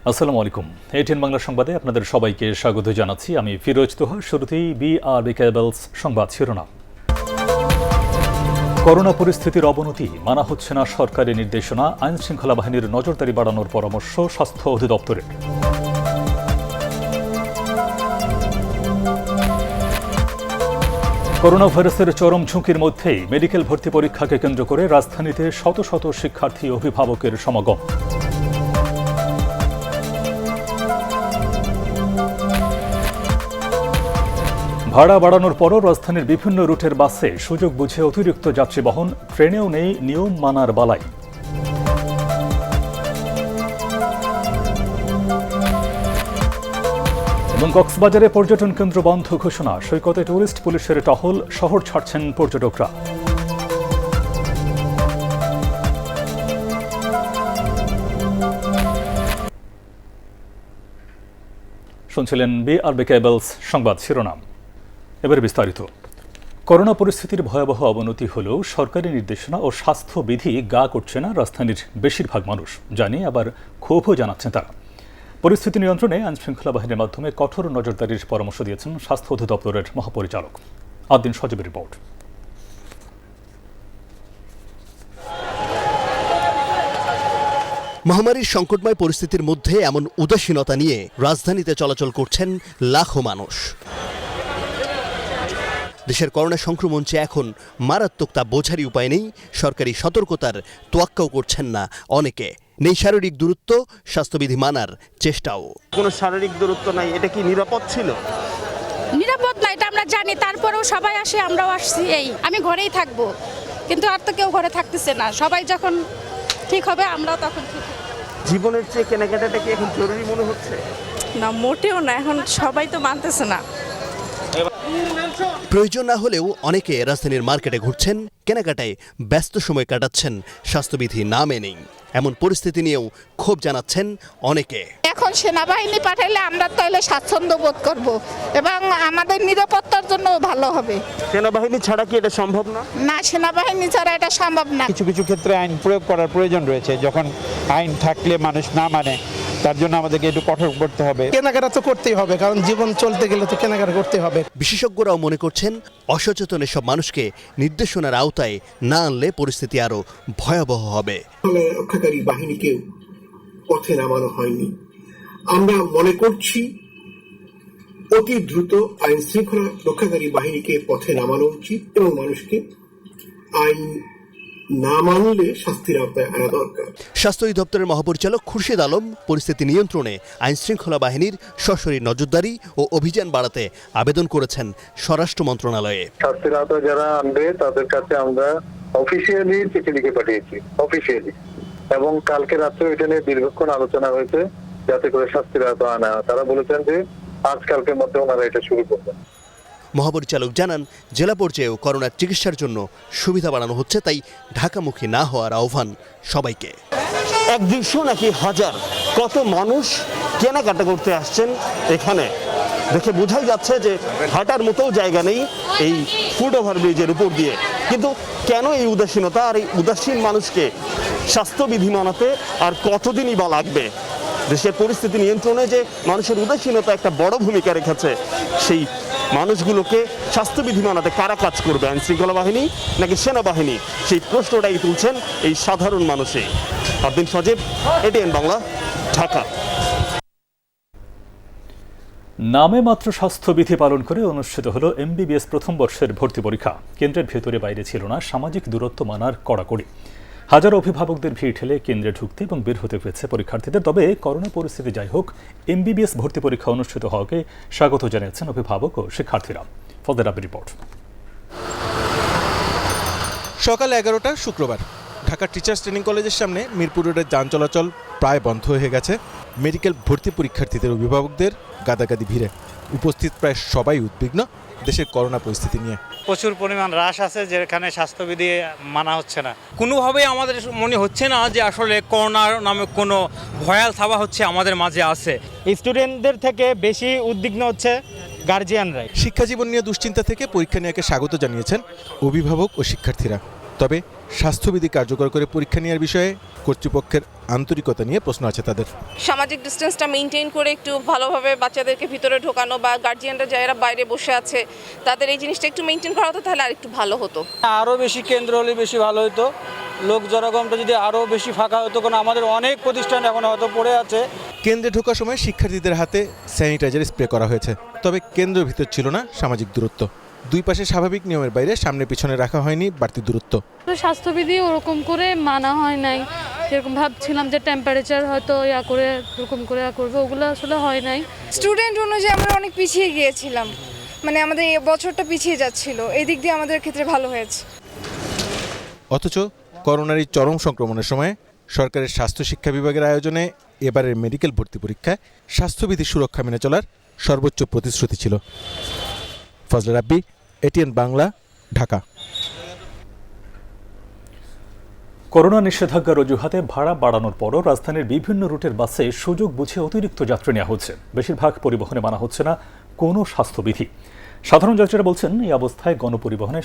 আসসালামু আলাইকুম। এটিএন বাংলা সংবাদে আপনাদের সবাইকে স্বাগত জানাচ্ছি। আমি ফিরোজ তোহা। শুরুতেই বিআরবি কেবলস সংবাদ শিরোনাম। করোনা পরিস্থিতির অবনতি, মানা হচ্ছে না সরকারি নির্দেশনা, আইন শৃঙ্খলা বাহিনীর নজরদারি বাড়ানোর পরামর্শ স্বাস্থ্য অধিদপ্তরের। করোনা ভাইরাসের চরম ঝুঁকির মধ্যেই মেডিকেল ভর্তি পরীক্ষাকে কেন্দ্র করে রাজধানীতে শত শত শিক্ষার্থী অভিভাবকের সমাগম। ভাড়া বাড়ানোর পরও রাজধানীর বিভিন্ন রুটের বাসে সুযোগ বুঝে অতিরিক্ত যাত্রী বহন, ট্রেনেও নেই নিয়ম মানার বালাই। এবং কক্সবাজারে পর্যটন কেন্দ্র বন্ধ ঘোষণা, সৈকতে টুরিস্ট পুলিশের টহল, শহর ছাড়ছেন পর্যটকরা। শুনছিলেন বিআরবি কেবলস সংবাদ শিরোনাম। এবারে বিস্তারিত। করোনা পরিস্থিতির ভয়াবহ অবনতি হলেও সরকারি নির্দেশনা ও স্বাস্থ্যবিধি গা করছে না রাজধানীর বেশিরভাগ মানুষ, জানিয়ে আবার ক্ষোভও জানাচ্ছেন তারা। পরিস্থিতি নিয়ন্ত্রণে আইনশৃঙ্খলা বাহিনীর মাধ্যমে কঠোর নজরদারির পরামর্শ দিয়েছেন স্বাস্থ্য অধিদপ্তরের মহাপরিচালক। আদিন সজীবের রিপোর্ট। মহামারীর সংকটময় পরিস্থিতির মধ্যে এমন উদাসীনতা নিয়ে রাজধানীতে চলাচল করছেন লাখো মানুষ। দেশের করোনা সংক্রমণ যে এখন মারাত্মক তা বোঝারই উপায় নেই, সরকারি সতর্কতার তোয়াক্কাও করছেন না অনেকে। নেই শারীরিক দূরত্ব, স্বাস্থ্যবিধি মানার চেষ্টাও। কোনো শারীরিক দূরত্ব নাই, এটা কি নিরাপদ ছিল? নিরাপদ না, এটা আমরা জানি, তারপরেও সবাই আসে, আমরাও আসছি। আমি ঘরেই থাকবো, কিন্তু আর তো কেউ ঘরে থাকতেছে না। সবাই যখন ঠিক হবে আমরাও তখন ঠিক। জীবনের চেয়ে কেনাকাটাটা কি এখন জরুরি মনে হচ্ছে? না, মোটেও না, এখন সবাই তো মানতেছে না। প্রয়োজন না হলেও অনেকে রাজধানীর মার্কেটে ঘুরছেন, কেনাকাটায় ব্যস্ত সময় কাটাচ্ছেন স্বাস্থ্যবিধি না মেনেই। এমন পরিস্থিতি নিয়েও ক্ষোভ জানাচ্ছেন অনেকে। এখন সেনাবাহিনী পাঠাইলে আমরা তাহলে স্বাচ্ছন্দ্য বোধ করব এবং আমাদের নিরাপত্তার জন্য ভালো হবে। সেনাবাহিনী ছাড়া কি এটা সম্ভব না? না, সেনাবাহিনী ছাড়া এটা সম্ভব না। কিছু কিছু ক্ষেত্রে আইন প্রয়োগ করার প্রয়োজন রয়েছে। যখন আইন থাকলে মানুষ না মানে, তার জন্য আমাদেরকে একটু কঠোর করতে হবে। কেনাকাটা তো করতেই হবে, কারণ জীবন চলতে গেলে তো কেনাকাটা করতে হবে। বিশেষজ্ঞরাও মনে করছেন, অসচেতন এসব মানুষকে নির্দেশনার আওতায় না আনলে পরিস্থিতি আরো ভয়াবহ হবে। রক্ষাকারী বাহিনীকেও পথে নামানো হয়নি। আমরা মনে করছি অতি দ্রুত আইন শৃঙ্খলা রক্ষাকারী বাহিনীকে পথে নামানো উচিত এবং মানুষকে আইন না মানলে শাস্তির আওতায় আনা দরকার। স্বাস্থ্য অধিদপ্তরের মহাপরিচালক খুরশিদ আলম পরিস্থিতি নিয়ন্ত্রণে আইন শৃঙ্খলা বাহিনীর সশরীর নজরদারি ও অভিযান বাড়াতে আবেদন করেছেন স্বরাষ্ট্র মন্ত্রণালয়ে। শাস্তির আওতায় যারা আনবে তাদের কাছে আমরা অফিসিয়ালি চিঠি লিখে পাঠিয়েছি, অফিসিয়ালি, এবং কালকে রাত্রে এটা নিয়ে দীর্ঘক্ষণ আলোচনা হয়েছে যাতে করে শাস্তির আওতায় আনা। তারা বলেছেন যে আজকালকের মধ্যে ওনারা এটা শুরু করবেন। মহাপরিচালক জানান, জেলা পর্যায়েও করোনার চিকিৎসার জন্য সুবিধা বাড়ানো হচ্ছে, তাই ঢাকামুখী না হওয়ার আহ্বান সবাইকে। 100 নাকি 1000 কত মানুষ কেনাকাটা করতে আসছেন এখানে। দেখে বোঝাই যাচ্ছে যে হাঁটার মতো জায়গা নেই এই ফুট ওভারব্রিজের উপর দিয়ে। কিন্তু কেন এই উদাসীনতা? আর এই উদাসীন মানুষকে স্বাস্থ্যবিধি মানাতে আর কতদিনই বা লাগবে? দেশের পরিস্থিতি নিয়ন্ত্রণে যে মানুষের উদাসীনতা একটা বড় ভূমিকা রেখেছে, সেই মানুষগুলোকে স্বাস্থ্যবিধি মানাতে কারা কাজ করবে? আইন শৃঙ্খলা বাহিনী নাকি সেনাবাহিনী? সেই প্রশ্নটাই তুলছেন এই সাধারণ মানুষে। আদিন সজীব, এটিএন বাংলা, ঢাকা। নামে মাত্র স্বাস্থ্যবিধি পালন করে অনুষ্ঠিত হলো এমবিবিএস প্রথম বর্ষের ভর্তি পরীক্ষা। কেন্দ্রের ভেতরে বাইরে ছিল না সামাজিক দূরত্ব মানার কড়াকড়ি। হাজারো অভিভাবকদের ভিড় ঠেলে কেন্দ্রে ঢুকতে এবং বের হতে হয়েছে পরীক্ষার্থীদের। তবে করোনা পরিস্থিতি যাই হোক, এমবিবিএস ভর্তি পরীক্ষা অনুষ্ঠিত হওয়াকে স্বাগত জানিয়েছেন অভিভাবক ও শিক্ষার্থীরা। ফজলে রাব্বির রিপোর্ট। সকাল 11টা শুক্রবার ঢাকা টিচার্স ট্রেনিং কলেজের সামনে মিরপুর রোডের যান চলাচল প্রায় বন্ধ হয়ে গেছে মেডিকেল ভর্তি পরীক্ষার্থীদের অভিভাবকদের গাদাগাদি ভিড়ে। উপস্থিত প্রায় সবাই উদ্বিগ্ন দেশের করোনা পরিস্থিতি নিয়ে। প্রচুর পরিমাণ হ্রাস আছে, যেখানে স্বাস্থ্যবিধি মানা হচ্ছে না। কোনোভাবেই আমাদের মনে হচ্ছে না যে আসলে করোনার নামে কোনো ভয়াল থাবা হচ্ছে আমাদের মাঝে আছে। স্টুডেন্টদের থেকে বেশি উদ্বিগ্ন হচ্ছে গার্জিয়ানরাই। শিক্ষা জীবন নিয়ে দুশ্চিন্তা থেকে পরীক্ষা নেওয়াকে স্বাগত জানিয়েছেন অভিভাবক ও শিক্ষার্থীরা। তবে স্বাস্থ্যবিধি কার্যকর করে পরীক্ষা নেওয়ার বিষয়ে কর্তৃপক্ষের আন্তরিকতা নিয়ে প্রশ্ন আছে তাদের। সামাজিক ডিস্টেন্সটা মেনটেন করে একটু ভালোভাবে বাচ্চাদেরকে ভিতরে ঢোকানো বা গার্জিয়ানরা যারা বাইরে বসে আছে তাদের এই জিনিসটা একটু মেনটেন করা হতো তাহলে আরেকটু ভালো হতো। আরও বেশি কেন্দ্র হলে বেশি ভালো হতো, লোক জনগণটা যদি আরও বেশি ফাঁকা হতো, কারণ আমাদের অনেক প্রতিষ্ঠান এখন হয়তো পড়ে আছে। কেন্দ্রে ঢোকার সময় শিক্ষার্থীদের হাতে স্যানিটাইজার স্প্রে করা হয়েছে, তবে কেন্দ্রের ভিতর ছিল না সামাজিক দূরত্ব। দুই পাশে স্বাভাবিক নিয়মের বাইরে সামনে পিছনে রাখা হয়নি বাড়তি দূরত্ব। স্বাস্থ্যবিধি ওরকম করে মানা হয় নাই, যেরকম ভাবছিলাম যে টেম্পারেচার হয়তো করে এরকম করে করবে, ওগুলো আসলে হয় নাই। স্টুডেন্ট অনুযায়ী আমরা অনেক পিছিয়ে গিয়েছিলাম, মানে আমাদের এই বছরটা পিছিয়ে যাচ্ছিল, এই দিক দিয়ে আমাদের ক্ষেত্রে ভালো হয়েছে। অথচ করোনার এই চরম সংক্রমণের সময় সরকারের স্বাস্থ্য শিক্ষা বিভাগের আয়োজনে এবারের মেডিকেল ভর্তি পরীক্ষায় স্বাস্থ্যবিধির সুরক্ষা মেনে চলার সর্বোচ্চ প্রতিশ্রুতি ছিল। ফজলে রাব্বি, এটিএন বাংলা, ঢাকা। করোনা নিষেধাজ্ঞার অজুহাতে ভাড়া বাড়ানোর পরও রাজধানীর বিভিন্ন রুটের বাসে সুযোগ বুঝে অতিরিক্ত যাত্রী নেওয়া হচ্ছে। বেশিরভাগ পরিবহনে মানা হচ্ছে না কোনো স্বাস্থ্যবিধি। সাধারণ যাত্রীরা বলছেন, এই অবস্থায় গণপরিবহনে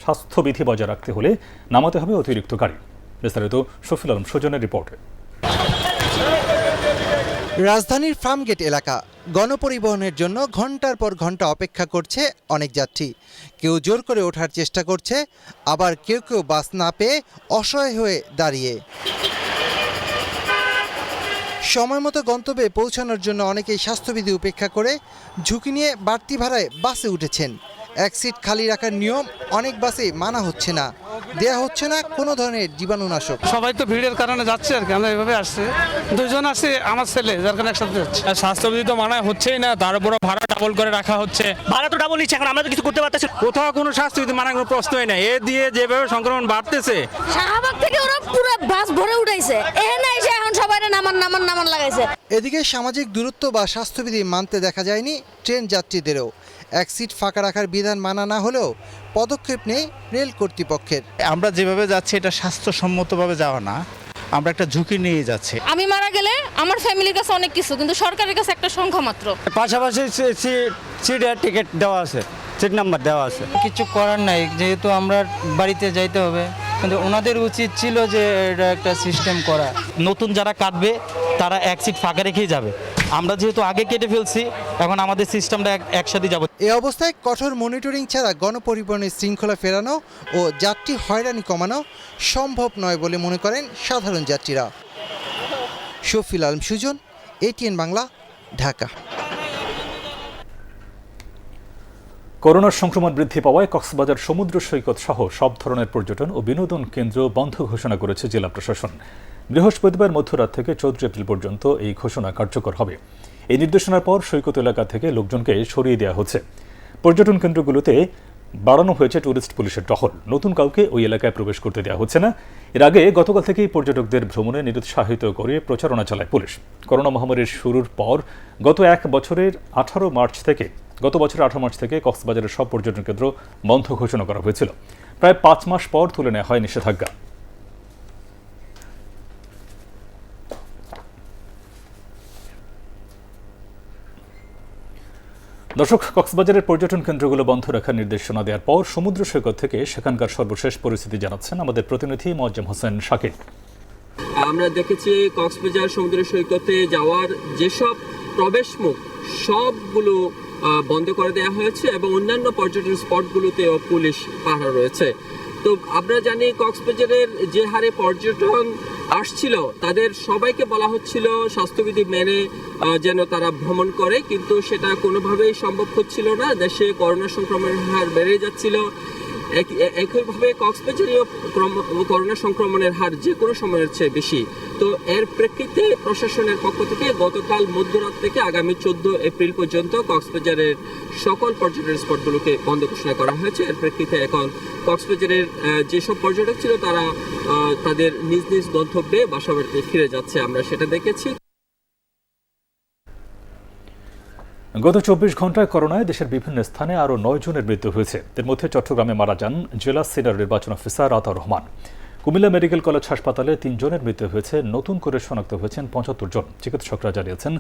স্বাস্থ্যবিধি বজায় রাখতে হলে নামাতে হবে অতিরিক্ত গাড়ি। বিস্তারিত শফিল আলম সুজনের রিপোর্টে। রাজধানীর ফার্মগেট এলাকা, গণপরিবহনের জন্য ঘন্টার পর ঘন্টা অপেক্ষা করছে অনেক যাত্রী। কেউ জোর করে ওঠার চেষ্টা করছে, আবার কেউ কেউ বাস না পেয়ে অসহায় হয়ে দাঁড়িয়ে। সময় মতো গন্তব্যে পৌঁছানোর জন্য অনেকেই স্বাস্থ্যবিধি উপেক্ষা করে ঝুঁকি নিয়ে বাড়তি ভাড়ায় বাসে উঠেছেন। এক সিট খালি রাখার নিয়ম অনেক বাসে মানা হচ্ছে না, দেয়া হচ্ছে না কোনো ধরনের জীবাণুনাশক। সবাই তো ভিড়ের কারণে যাচ্ছে আর কি, আমরা এভাবে আসছে, দুজন আসছে, আমার ছেলে, যার কারণে একসাথে যাচ্ছে। স্বাস্থ্যবিধি তো মানা হচ্ছেই না, তার উপর ভাড়া ডাবল করে রাখা হচ্ছে। ভাড়া তো ডাবল নিচ্ছে, এখন আমরা তো কিছু করতে পারতেছি। কোথাও কোনো স্বাস্থ্যবিধি মানার কোনো প্রশ্নই নাই। এ দিয়ে যেভাবে সংক্রমণ বাড়তেছে, শাহবাগ থেকে ওরা পুরো বাস ভরে উঠাইছে, এখানে এসে এখন সবাই নামান লাগাইছে। এদিকে সামাজিক দূরত্ব বা স্বাস্থ্যবিধি মানতে দেখা যায়নি ট্রেন যাত্রীদেরও। এক সিট ফাঁকা রাখার বিধান মানা না হলেও পদক্ষেপ নেই রেল কর্তৃপক্ষের। আমরা যেভাবে যাচ্ছি এটা স্বাস্থ্যসম্মতভাবে যাওয়া না, আমরা একটা ঝুঁকি নিয়ে যাচ্ছি। আমি মারা গেলে আমার ফ্যামিলির কাছে অনেক কিছু, কিন্তু সরকারের কাছে একটা সংখ্যা মাত্র। পাশাপাশি সিটের টিকিট দেওয়া আছে, সিট নাম্বার দেওয়া আছে। কিছু করার নাই, যেহেতু আমরা বাড়িতে যাইতে হবে, কিন্তু ওনাদের উচিত ছিল যে এটা একটা সিস্টেম করা। নতুন যারা কাটবে তারা এক সিট ফাঁকা রেখেই যাবে। আমরা যেহেতু আগে কেটে ফেলছি, এখন আমাদের সিস্টেমটা একসাথে যাব। এই অবস্থায় কঠোর মনিটরিং ছাড়া গণপরিবহনের শৃঙ্খলা ফেরানো ও যাত্রী হয়রানি কমানো সম্ভব নয় বলে মনে করেন সাধারণ যাত্রীরা। শফিল আলম সুজন, এটিএন বাংলা, ঢাকা। করোনার সংক্রমণ বৃদ্ধি পাওয়ায় কক্সবাজার সমুদ্র সৈকত সহ সব ধরনের পর্যটন ও বিনোদন কেন্দ্র বন্ধ ঘোষণা করেছে জেলা প্রশাসন। বৃহস্পতিবার মধ্যরাত থেকে 14 এপ্রিল পর্যন্ত এই ঘোষণা কার্যকর হবে। এই নির্দেশনার পর সৈকত এলাকা থেকে লোকজনকে সরিয়ে দেওয়া হচ্ছে। পর্যটন কেন্দ্রগুলোতে বাড়ানো হয়েছে টুরিস্ট পুলিশের টহল। নতুন কাউকে ওই এলাকায় প্রবেশ করতে দেওয়া হচ্ছে না। এর আগে গতকাল থেকেই পর্যটকদের ভ্রমণে নিরুৎসাহিত করে প্রচারণা চালায় পুলিশ। করোনা মহামারীর শুরুর পর গত বছরের 18 মার্চ থেকে কক্সবাজারের সব পর্যটন কেন্দ্র বন্ধ ঘোষণা করা হয়েছিল। প্রায় 5 মাস পর তুলে নেওয়া হয় নিষেধাজ্ঞা। দর্শক, কক্সবাজারের পর্যটন কেন্দ্রগুলো বন্ধ রাখার নির্দেশনা দেওয়ার পর সমুদ্র সৈকত থেকে সেখানকার সর্বশেষ পরিস্থিতি জানাচ্ছেন আমাদের প্রতিনিধি মোয়াজ্জেম হোসেন শাকিব। আমরা দেখেছি কক্সবাজার সমুদ্র সৈকতে যাওয়ার যেসব প্রবেশ মুখ সবগুলো বন্ধ করে দেওয়া হয়েছে এবং অন্যান্য পর্যটন স্পটগুলোতেও পুলিশ পাহারা রয়েছে। তো আমরা জানি কক্সবাজারের যে হারে পর্যটন আসছিল তাদের সবাইকে বলা হচ্ছিল স্বাস্থ্যবিধি মেনে যেন তারা ভ্রমণ করে, কিন্তু সেটা কোনোভাবেই সম্ভব হচ্ছিল না। দেশে করোনা সংক্রমণের হার বেড়ে যাচ্ছিল। একইভাবে কক্সবাজারেও করোনা সংক্রমণের হার যে কোনো সময়ের চেয়ে বেশি। তো এর প্রেক্ষিতে প্রশাসনের পক্ষ থেকে গতকাল মধ্যরাত থেকে আগামী 14 এপ্রিল পর্যন্ত কক্সবাজারের সকল পর্যটন স্পটগুলোকে বন্ধ ঘোষণা করা হয়েছে। এর প্রেক্ষিতে এখন কক্সবাজারের যেসব পর্যটক ছিল তারা তাদের নিজ নিজ গন্তব্যে বাসাবাড়িতে ফিরে যাচ্ছে, আমরা সেটা দেখেছি। গত 24 ঘন্টায় করোনায় দেশের বিভিন্ন স্থানে আরও 9 জনের মৃত্যু হয়েছে। এর মধ্যে চট্টগ্রামে মারা যান জেলা সিনিয়র নির্বাচন officer Ataur Rahman. Comilla medical college হাসপাতালে 3 জনের মৃত্যু হয়েছে। নতুন করে শনাক্ত হয়েছেন 75 জন। চিকিৎসকরা জানিয়েছেন,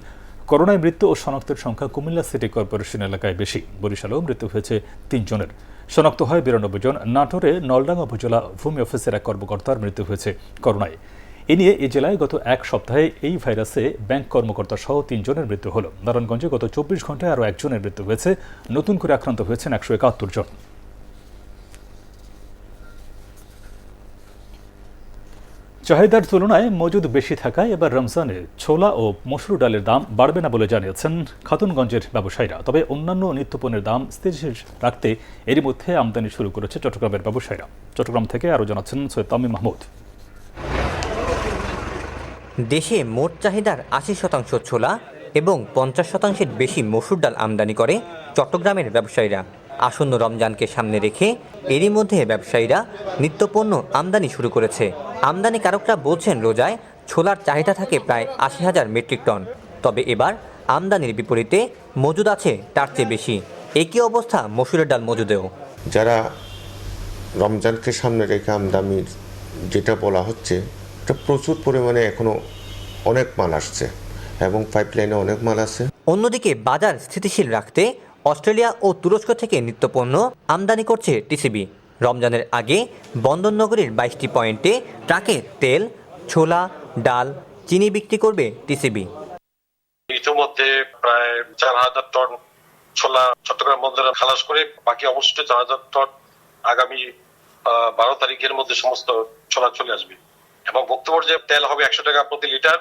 করোনায় মৃত্যু ও শনাক্তের সংখ্যা কুমিল্লা সিটি কর্পোরেশন এলাকায় বেশি। বরিশালেও মৃত্যু হয়েছে 3 জনের। শনাক্ত হয় 92 জন। নাটোরে নলডাঙ্গা উপজেলা ভূমি অফিসের এক কর্মকর্তার মৃত্যু হয়েছে করোনায়। এ নিয়ে এই জেলায় গত এক সপ্তাহে এই ভাইরাসে ব্যাংক কর্মকর্তা সহ 3 জনের মৃত্যু হল। নারায়ণগঞ্জে গত 24 ঘন্টায় আরও একজনের মৃত্যু হয়েছে। নতুন করে আক্রান্ত হয়েছেন 171 জন। চাহিদার তুলনায় মজুদ বেশি থাকায় এবার রমজানে ছোলা ও মসুর ডালের দাম বাড়বে না বলে জানিয়েছেন খাতুনগঞ্জের ব্যবসায়ীরা। তবে অন্যান্য নিত্যপণ্যের দাম স্থিতিশীল রাখতে এরই মধ্যে আমদানি শুরু করেছে চট্টগ্রামের ব্যবসায়ীরা। চট্টগ্রাম থেকে আরও জানাচ্ছেন সৈয়দ তামিম মাহমুদ। দেশে মোট চাহিদার 80% ছোলা এবং 50%-এর বেশি মসুর ডাল আমদানি করে চট্টগ্রামের ব্যবসায়ীরা। আসন্ন রমজানকে সামনে রেখে এরই মধ্যে ব্যবসায়ীরা নিত্যপণ্য আমদানি শুরু করেছে। আমদানিকারকরা বলছেন রোজায় ছোলার চাহিদা থাকে প্রায় 80,000 মেট্রিক টন। তবে এবার আমদানির বিপরীতে মজুদ আছে তার চেয়ে বেশি। একই অবস্থা মসুরের ডাল মজুদেও। যারা রমজানকে সামনে রেখে আমদানির যেটা বলা হচ্ছে, এটা প্রচুর পরিমাণে এখনো অনেক মাল আসছে এবং পাইপলাইনে অনেক মাল আছে। অন্যদিকে বাজার স্থিতিশীল রাখতে অস্ট্রেলিয়া ও তুরস্ক থেকে নিত্যপণ্য আমদানি করছে টিসিবি। রমজানের আগে বন্দরনগরীর 22টি পয়েন্টে ট্রাকে তেল, ছোলা, ডাল, চিনি বিক্রি করবে টিসিবি। ইতিমধ্যে প্রায় 4,000 টন ছোলা চট্টগ্রাম বন্দরে খালাস করে বাকি অবশিষ্ট 4,000 টন আগামী 12 তারিখের মধ্যে সমস্ত ছোলা চলে আসবে। এবং বক্তব্য যে তেল হবে 100 টাকা প্রতি লিটার,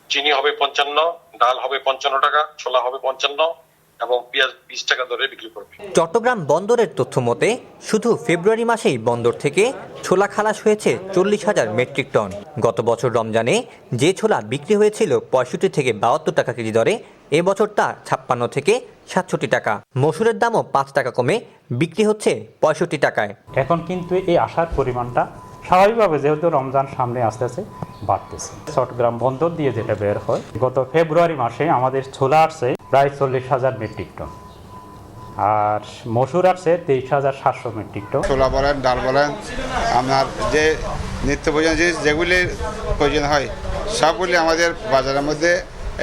চিনি হবে 55, ডাল হবে 55 টাকা, ছোলা হবে 55 এবং পেঁয়াজ 20 টাকা দরে বিক্রি করবে। চট্টগ্রাম বন্দরের তথ্য মতে শুধু ফেব্রুয়ারি মাসেই বন্দর থেকে ছোলা খালাস হয়েছে 40,000 মেট্রিক টন। গত বছর রমজানে যে ছোলা বিক্রি হয়েছিল 65 থেকে 72 টাকা কেজি দরে, এবছর তা 56 থেকে 67 টাকা। মসুরের দামও 5 টাকা কমে বিক্রি হচ্ছে 65 টাকায়। এখন কিন্তু এই আসার পরিমাণটা স্বাভাবিকভাবে যেহেতু রমজান সামনে আসতে আসতে বাড়তেছে। চট্টগ্রাম বন্দর দিয়ে যেটা বের হয়, গত ফেব্রুয়ারি মাসে আমাদের ছোলা আসছে প্রায় 40,000 মেট্রিক টন, আর মসুর আসছে 23,700 মেট্রিক টন। ছোলা বলেন, ডাল বলেন, আপনার যে নিত্য প্রয়োজনীয় জিনিস যেগুলির প্রয়োজন হয় সবগুলি আমাদের বাজারের মধ্যে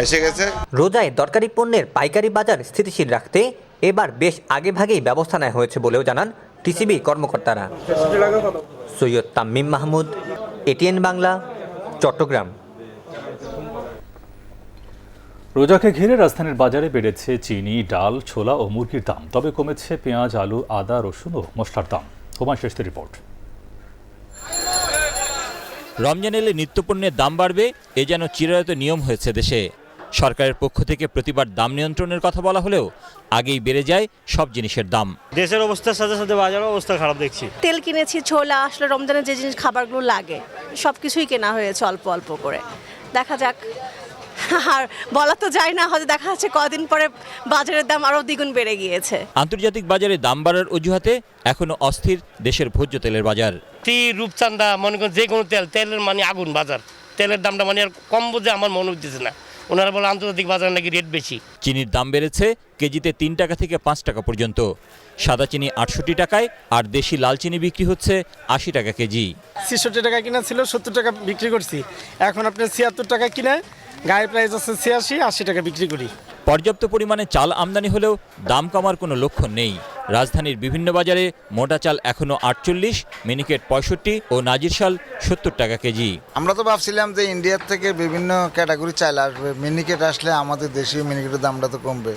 এসে গেছে। রোজায় দরকারি পণ্যের পাইকারি বাজার স্থিতিশীল রাখতে এবার বেশ আগেভাগেই ব্যবস্থা নেওয়া হয়েছে বলেও জানান টিসিবি কর্মকর্তারা। সৈয়দ তামিম মাহমুদ, এটিএন বাংলা, চট্টগ্রাম। রোজাকে ঘিরে রাজধানীর বাজারে বেড়েছে চিনি, ডাল, ছোলা ও মুরগির দাম। তবে কমেছে পেঁয়াজ, আলু, আদা, রসুন ও মশলার দাম। হুমায়ুন শেখের রিপোর্ট। রমজান এলে নিত্যপণ্যের দাম বাড়বে, এ যেন চিরায়ত নিয়ম হয়েছে দেশে। সরকারের পক্ষ থেকে প্রতিবার দাম নিয়ন্ত্রণের কথা বলা হলেও আগেই বেড়ে যায় সব জিনিসের দাম। দেশের অবস্থার সাথে সাথে বাজারের অবস্থা খারাপ দেখছি। তেল কিনেছি, ছোলা, আসলে রমজানের যে জিনিস খাবারগুলো লাগে সব কিছুই কেনা হয়েছে অল্প অল্প করে। দেখা যাক, আর বলা তো যায় না, হয়তো দেখা যাচ্ছে কদিন পরে বাজারের দাম আরও দ্বিগুণ বেড়ে গিয়েছে। আন্তর্জাতিক বাজারে দাম বাড়ার অজুহাতে এখনো অস্থির দেশের ভোজ্য তেলের বাজার। রূপচান্দা মনে করেন যে কোনো তেলের মানে আগুন বাজার, তেলের দামটা মানে আর কম বুঝে আমার মনে হচ্ছে না। ওনারা বলে আন্তর্জাতিক বাজারে নাকি রেট বেশি। চিনির দাম বেড়েছে কেজিতে 3 টাকা থেকে 5 টাকা পর্যন্ত। সাদা চিনি 68 টাকায় আর দেশি লাল চিনি বিক্রি হচ্ছে 80 টাকা কেজি। 66 টাকা কিনা ছিল, 70 টাকা বিক্রি করছি। এখন আপনি 76 টাকা কিনে গায়ে প্রাইস আছে 86-80 টাকা বিক্রি করি। পর্যাপ্ত পরিমাণে চাল আমদানি হলেও দাম কমার কোনো লক্ষণ নেই। রাজধানীর বিভিন্ন বাজারে মোটা চাল এখনো 48, মিনিকেট 65 ও নাজির শাল 70 টাকা কেজি। আমরা তো ভাবছিলাম যে ইন্ডিয়ার থেকে বিভিন্ন ক্যাটাগরি চাল আসবে, মিনিকেট আসলে আমাদের দেশীয় মিনিকেটের দামটা তো কমবে।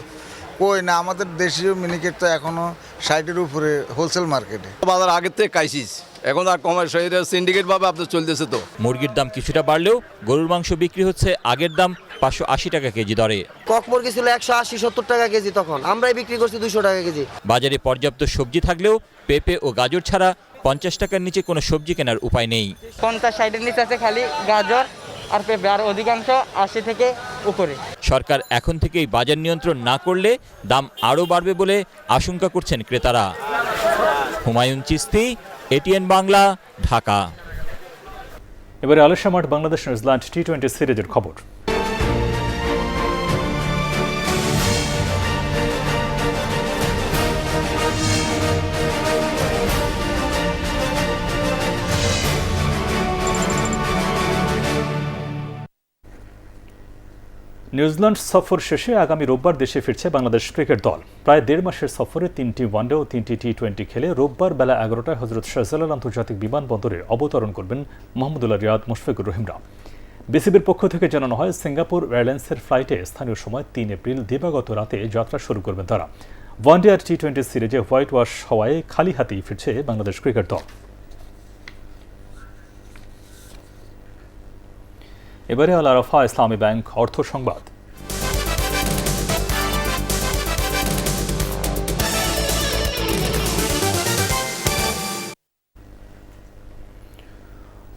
কই না, আমাদের দেশীয় মিনিকেট তো এখনো 60-এর উপরে হোলসেল মার্কেটে। বাজার আগের থেকে কাইছিস, এখন আর কমার সিন্ডিকেট ভাবে আপনার চলতেছে। তো মুরগির দাম কিছুটা বাড়লেও গরুর মাংস বিক্রি হচ্ছে আগের দাম 580 টাকা কেজি দরে। কক মুরগি ছিল 180-70 টাকা কেজি, তখন আমরাই বিক্রি করছি 200 টাকা কেজি। বাজারে পর্যাপ্ত সবজি থাকলেও পেঁপে ও গাজর ছাড়া 50 টাকার নিচে কোনো সবজি কেনার উপায় নেই। 50-60-এর নিচে আছে খালি গাজর আর পেঁপে, আর অধিকাংশ 80 থেকে উপরে। সরকার এখন থেকেই বাজার নিয়ন্ত্রণ না করলে দাম আরও বাড়বে বলে আশঙ্কা করছেন ক্রেতারা। হুমায়ুন চিস্তি, এটিএন বাংলা, ঢাকা। এবারে আলিশা মাঠ বাংলাদেশ নিউজিল্যান্ড টি-20 সিরিজের খবর। নিউজিল্যান্ড সফর শেষে আগামী রোববার দেশে ফিরছে বাংলাদেশ ক্রিকেট দল। প্রায় 1.5 মাসের সফরে 3টি ওয়ানডে ও 3টি টি20 খেলে রোববার বেলা 11টায় হজরত শাহজালাল আন্তর্জাতিক বিমানবন্দরে অবতরণ করবেন মোহাম্মদুল্লাহ রিয়াদ, মুশফিকুর রহিমরা। বিসিবির পক্ষ থেকে জানানো হয়, সিঙ্গাপুর এয়ারলাইন্সের ফ্লাইটে স্থানীয় সময় 3 এপ্রিল দিবাগত রাতে যাত্রা শুরু করবেন তারা। ওয়ানডে আর টি20 সিরিজে হোয়াইট ওয়াশ হওয়ায় খালি হাতেই ফিরছে বাংলাদেশ ক্রিকেট দল। এবারে আল আরাফা ইসলামী ব্যাংক অর্থ সংবাদ।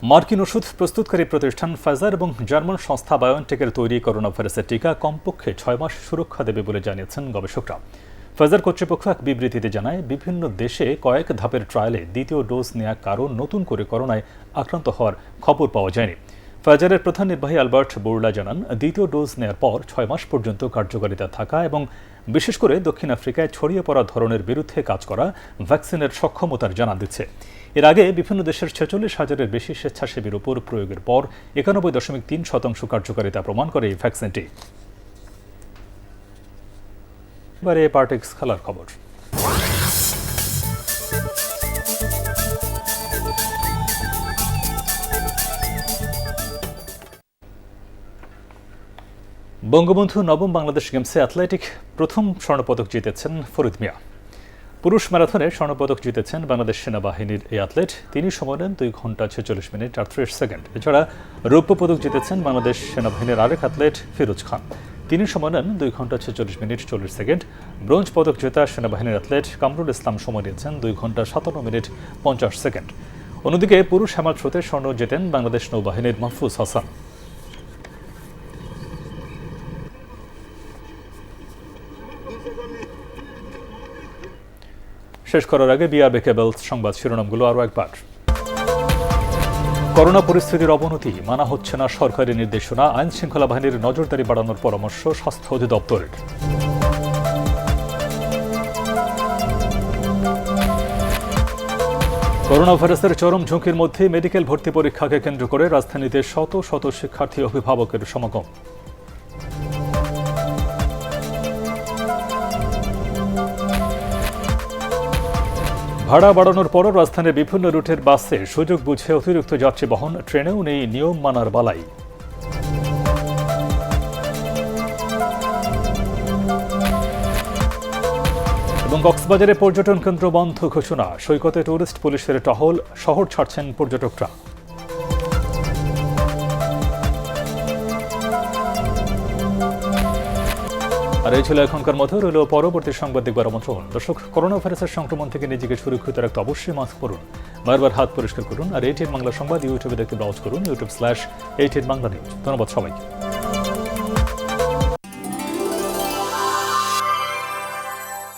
মার্কিন ওষুধ প্রস্তুতকারী প্রতিষ্ঠান ফাইজার এবং জার্মান সংস্থা বায়োনটেকের তৈরি করোনা ভাইরাসের টিকা কমপক্ষে 6 মাস সুরক্ষা দেবে বলে জানিয়েছেন গবেষকরা। ফাইজার কর্তৃপক্ষ এক বিবৃতিতে জানায়, বিভিন্ন দেশে কয়েক ধাপের ট্রায়ালে দ্বিতীয় ডোজ নেওয়া কারো নতুন করে করোনায় আক্রান্ত হওয়ার খবর পাওয়া যায়নি। ফাইজারের প্রধান নির্বাহী আলবার্ট বোরলা জানান, দ্বিতীয় ডোজ নেওয়ার পর 6 মাস পর্যন্ত কার্যকারিতা থাকা এবং বিশেষ করে দক্ষিণ আফ্রিকায় ছড়িয়ে পড়া ধরনের বিরুদ্ধে কাজ করা ভ্যাকসিনের সক্ষমতার জানান দিচ্ছে। এর আগে বিভিন্ন দেশের 46,000-এর বেশি স্বেচ্ছাসেবীর উপর প্রয়োগের পর 91.3% কার্যকারিতা প্রমাণ করে এই ভ্যাকসিনটি। এবারে পার্টিক্স খেলার খবর। বঙ্গবন্ধু নবম বাংলাদেশ গেমসে অ্যাথলেটিক প্রথম স্বর্ণপদক জিতেছেন ফরিদ মিয়া। পুরুষ ম্যারাথনে স্বর্ণপদক জিতেছেন বাংলাদেশ সেনাবাহিনীর এই অ্যাথলেট। তিনি সময় নেন 2 ঘন্টা 46 মিনিট 38 সেকেন্ড। এছাড়া রৌপ্য পদক জিতেছেন বাংলাদেশ সেনাবাহিনীর আরেক অ্যাথলেট ফিরোজ খান। তিনি সময় নেন 2 ঘন্টা 46 মিনিট 40 সেকেন্ড। ব্রোঞ্জ পদক জেতা সেনাবাহিনীর অ্যাথলেট কামরুল ইসলাম সময় নিয়েছেন 2 ঘন্টা 57 মিনিট 50 সেকেন্ড। অন্যদিকে পুরুষ হ্যামার থ্রোতে স্বর্ণ জেতেন বাংলাদেশ নৌবাহিনীর মাহফুজ হাসান। শেষ করার আগে বিআরবি কেবলস সংবাদ শিরোনামগুলো আরও একবার। করোনা পরিস্থিতির অবনতি, মানা হচ্ছে না সরকারি নির্দেশনা, আইন শৃঙ্খলা বাহিনীর নজরদারি বাড়ানোর পরামর্শ স্বাস্থ্য অধিদপ্তরের। করোনা ভাইরাসের চরম ঝুঁকির মধ্যে মেডিকেল ভর্তি পরীক্ষাকে কেন্দ্র করে রাজধানীতে শত শত শিক্ষার্থী অভিভাবকের সমাগম। ভাড়া বাড়ানোর পরও রাজধানীর বিভিন্ন রুটের বাসে সুযোগ বুঝে অতিরিক্ত যাত্রী বহন, ট্রেনেও নেই নিয়ম মানার বালাই। এবং কক্সবাজারে পর্যটন কেন্দ্র বন্ধ ঘোষণা, সৈকতে টুরিস্ট পুলিশের টহল, শহর ছাড়ছেন পর্যটকরা। আর এই ছিল এখনকার মতো। রইল পরবর্তী সংবাদ দেখবার আমন্ত্রণ। দর্শক, করোনা ভাইরাসের সংক্রমণ থেকে নিজেকে সুরক্ষিত রাখতে অবশ্যই মাস্ক পরুন, বারবার হাত পরিষ্কার করুন। আর ATN বাংলা সংবাদ ইউটিউবে দেখতে ব্রাউজ করুন, youtube/ATN বাংলা নিউজ। ধন্যবাদ সবাইকে।